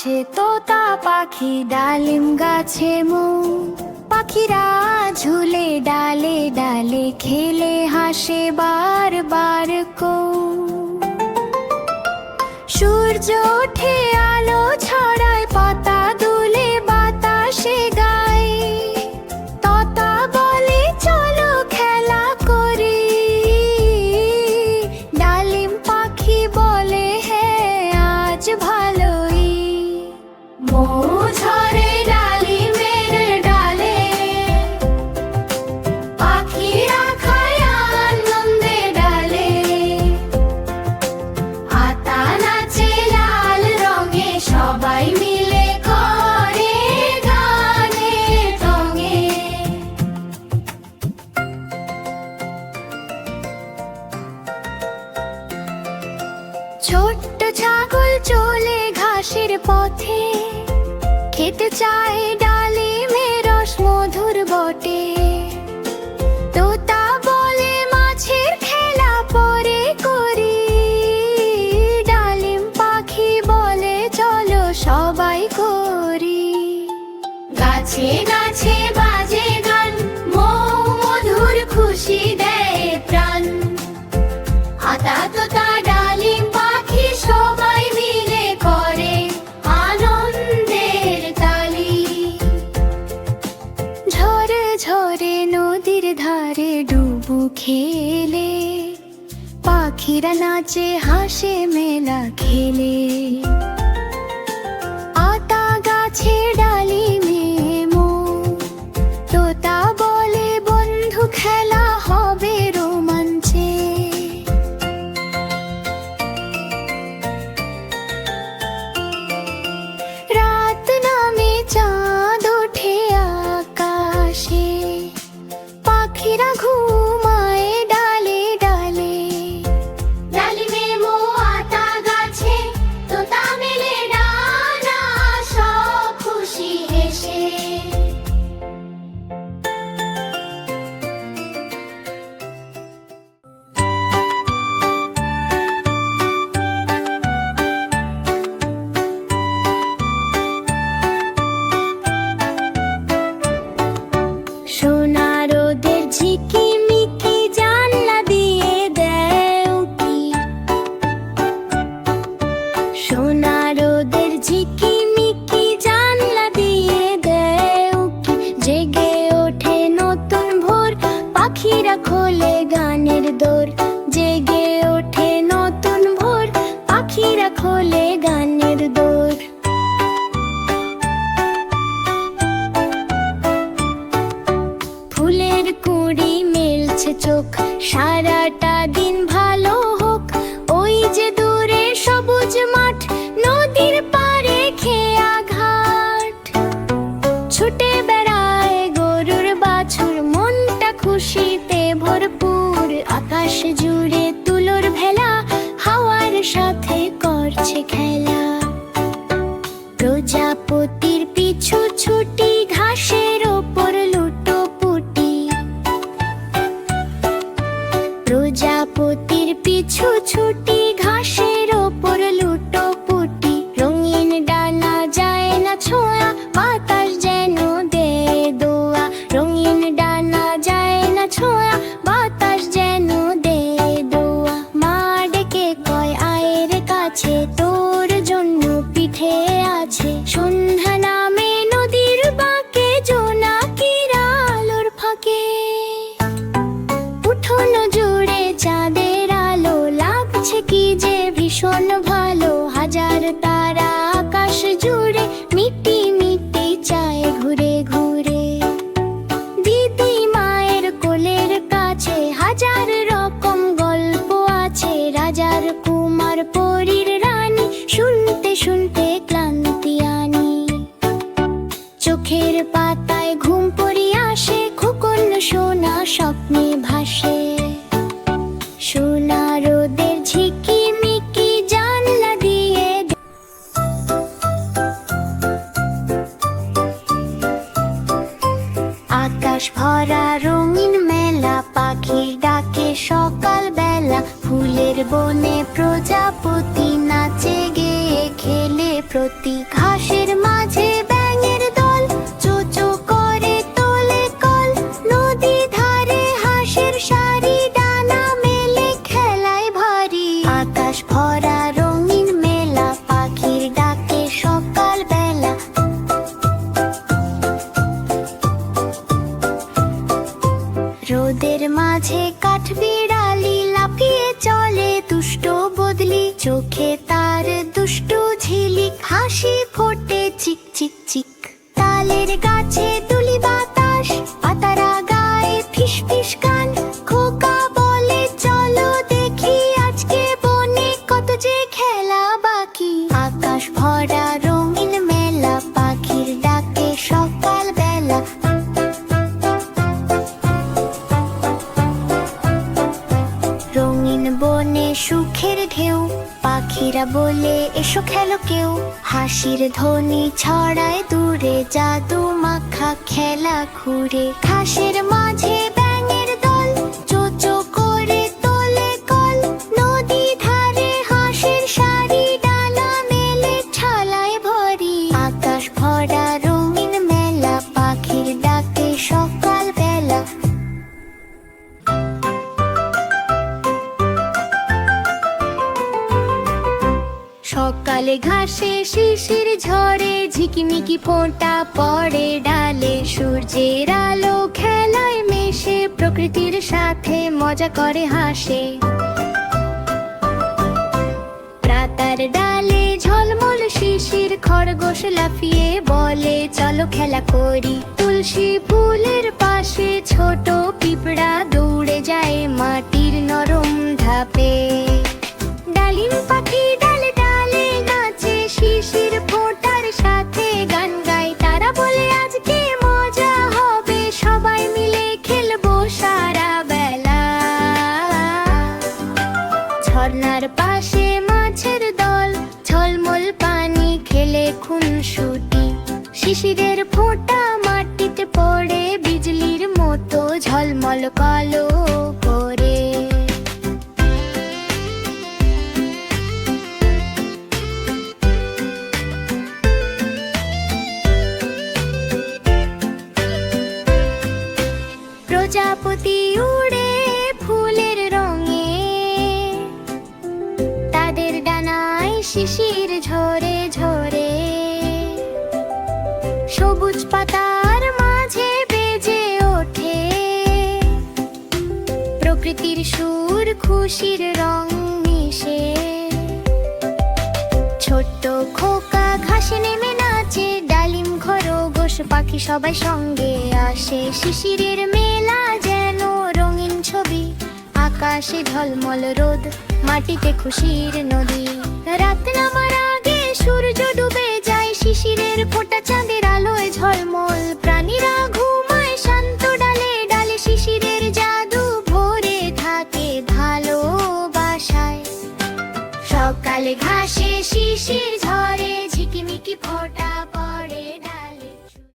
আছে তোতা পাখি, ডালিম গাছে মৌ। পাখিরা ঝুলে ডালে ডালে, খেলে হাসে বারবার কৌ। সূর্য ওঠে আলো ছড়ায়, পাতা দুলে বাতাসে গায়। তোতা বলে চলো খেলা করি, ডালিম পাখি বলে হ্যাঁ আজ ভালোই। মৌ ঝরে ডালিমের ডালে, পাখিরা খায় আনন্দে ডালে। আতা নাচে লাল রঙে, সবাই মিলে করে গানের রঙে। ছোট্ট ছাগল চলে ঘাসের পথে, খেতে চায় ডালিমের রস মধুর বটে। তোতা বলে মাছের খেলা পরে করি, ডালিম পাখি বলে চলো সবাই করি। গাছে গাছে বাজে গান, মৌ মধুর খুশি দেয় প্রাণ। আতা তোতা ডালিম পাখি সবাই মিলে করে আনন্দের তালি। ঝরে ঝরে নদীর ধারে ডুবু খেলে, পাখিরা নাচে হাসে মেলা খেলে। আতা গাছে ডালিমে মৌ, তোতা বলে বন্ধু খেলা হবে রোমাঞ্চে। রাত নামে চাঁদ ওঠে আকাশে, পাখিরা ঘুমায় ডালে ডালে। ডালিমে মৌ আতা গাছে, তোতা মেলে ডানা, সব খুশি হেসে। সোনা রোদের ঝিকিমিকি জানলা দিয়ে দেয় উকি। সোনা রোদের ঝিকিমিকি জানলা দিয়ে দেয় উকি। জেগে ওঠে নতুন ভোর, পাখিরা খোলে গানের দোর। জেগে ওঠে নতুন ভোর, পাখিরা খোলে গানের দোর। ফুলের কুঁড়ি মেলছে চোখ, সারাটা দিন ভালো হোক। ওই যে দূরে সবুজ মাঠ, নদীর পাড়ে খেয়া ঘাট। ছুটে বেড়ায় গরুর বাছুর, মনটা খুশিতে ভরপুর। আকাশ জুড়ে তুলোর ভেলা, হাওয়ার সাথে করছে খেলা। প্রজাপতির পিছু ছুটি, ঘাসের ওপর লুটোপুটি। প্রজাপতির পিছু ছুটি, ঘাসের ওপর লুটোপুটি। রঙিন ডানা যায় না ছোঁয়া, বাতাস যেন দেয় দোয়া। রঙিন ডানা যায় না ছোঁয়া, বাতাস যেন দেয় দোয়া। মা ডেকে কয় আয়ের কাছে, তোর জন্য পিঠে আছে। সন্ধ্যা নামে নদীর বাঁকে, জোনাকির আলোর ফাঁকে। উঠোন জুড়ে চাঁদের আলো, লাগছে কি যে ভীষণ ভালো। হাজার তারা আকাশ জুড়ে, মিটি মিটি চায় ঘুরে ঘুরে। দিদি মায়ের কোলের কাছে, হাজার রকম গল্প আছে। রাজার কুমার পরীর রানী, শুনতে শুনতে ক্লান্তি আনি। চোখের পাতায় ঘুম পড়ি আসে, খোকন সোনা স্বপ্নে ভাসে। সোনা রোদের ঝিকিমিকি জানলা দিয়ে। আকাশ ভরা রঙিন মেলা, পাখির ডাকে সকাল বেলা। ফুলের বনে প্রজাপতি নাচে গেয়ে খেলে। প্রতি ঘাসের মাঝে ব্যাঙের দল, চোচো করে তোলে কল। নদী ধারে হাঁসের সারি, ডানা মেলে খেলায় ভারী। আকাশ ভরা রঙিন মেলা, পাখির ডাকে সকাল বেলা। রোদের মাঝে কাঠবিড়ালি লাফিয়ে চলে দুষ্ট বদলি। চোখে তার দুষ্টু ঝিলিক, হাসি ফোটে চিক চিক চিক। তালের গাছে তুলি বাতাস, পাতারা গায়ে ফিস ফিস গান। খোকা বলে চলো দেখি আজকে বনে কত যে খেলা বাকি। আকাশ ভরা রঙিন মেলা, পাখির ডাকে সকাল বেলা। রঙিন বনে সুখের ঢেউ, পাখিরা বলে এসো খেলো কেউ। হাসির ধ্বনি ছড়ায় দূরে, জাদু মাখা খেলা ঘুরে। ঘাসের মাঝে ব্যাঙের দল, চোচো করে তোলে কল। নদী ধারে হাঁসের সারি, ডানা মেলে ছালায় ভরি। আকাশ ভরা রঙিন মেলা, পাখির ডাকে সকাল বেলা। সকালে ঘাসে শিশির ঝরে, ঝিকিমিকি ফোঁটা পড়ে ডালে। সূর্যের আলো খেলায় মেশে, প্রকৃতির সাথে মজা করে হাসে। পাতার ডালে ঝলমল শিশির, খরগোশ লাফিয়ে বলে চলো খেলা করি। তুলসী ফুলের পাশে ছোট পিঁপড়া দৌড়ে যায় মাটির নরম ধাপে। ডালিম পাখি ডালে ডালে নাচে, শিশির ফোঁটার সাথে গান গায়। তারা বলে আজকে মজা হবে, সবাই মিলে খেলবো সারা বেলা। ঝর্ণার পাশে মাছের দল, ঝলমল পানি খেলে খুনসুটি। শিশিরের ফোঁটা মাটিতে পড়ে, বিজলির মতো ঝলমল কালো করে। প্রজাপতি উড়ে ফুলের রঙে, তাদের ডানায় শিশির ঝরে ঝরে। সবুজ পাতার মাঝে বেজে ওঠে প্রকৃতির সুর, খুশির রং মিশে। ছোট্ট খোকা ঘাসে নেমে নাচে, ডালিম খরগোশ পাখি সবাই সঙ্গে আসে। শিশিরের মেলা যেন রঙিন ছবি, আকাশে ঝলমল রোদ, মাটিতে খুশির নদী।